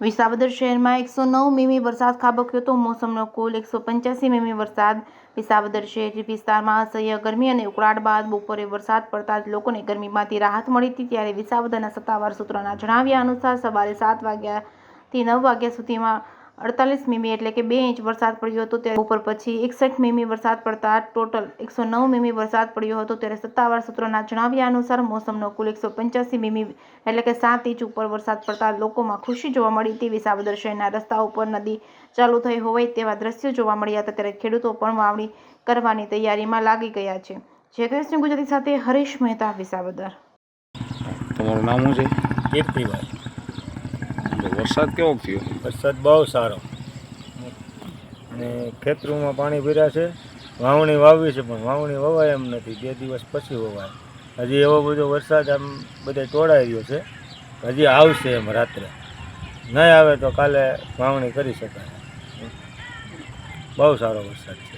વિસાવદર શહેરમાં 109 મીમી વરસાદ ખાબક્યો હતો। મોસમનો કુલ 185 મીમી વરસાદ। વિસાવદર શહેરી વિસ્તારમાં અસહ્ય ગરમી અને ઉકળાટ બાદ બપોરે વરસાદ પડતા જ લોકોને ગરમીમાંથી રાહત મળી હતી। ત્યારે વિસાવદરના સત્તાવાર સૂત્રોના જણાવ્યા અનુસાર સવારે 7 વાગ્યાથી 9 વાગ્યા સુધીમાં 48 મીમી એટલે કે 2 ઇંચ વરસાદ પડ્યો હતો। ત્યારે બપોર પછી 61 મીમી વરસાદ પડતા ટોટલ 109 મીમી વરસાદ પડ્યો હતો। ત્યારે સત્તાવાર સૂત્રોના જણાવ્યા અનુસાર મોસમનો કુલ 185 મીમી એટલે કે 7 ઇંચ ઉપર વરસાદ પડતા લોકોમાં ખુશી જોવા મળી હતી। વિસાવદર શહેરના રસ્તા ઉપર નદી ચાલુ થઈ હોય તેવા દ્રશ્યો જોવા મળ્યા હતા। ત્યારે ખેડૂતો પણ વાવણી કરવાની તૈયારીમાં લાગી ગયા છે। જેકેએસ ગુજરાતી સાથે હરીશ મહેતા, વિસાવદર। તમારું નામ શું છે? કીર્તિભાઈ। વરસાદ કેવો થયો? વરસાદ બહુ સારો અને ખેતરોમાં પાણી ભર્યા છે। વાવણી વાવી છે પણ વાવણી વવાય એમ નથી, 2 દિવસ પછી વવાય। હજી એવો બધો વરસાદ આમ બધે તોડાઈ રહ્યો છે, હજી આવશે એમ રાત્રે, નહીં આવે તો કાલે વાવણી કરી શકાય। બહુ સારો વરસાદ છે।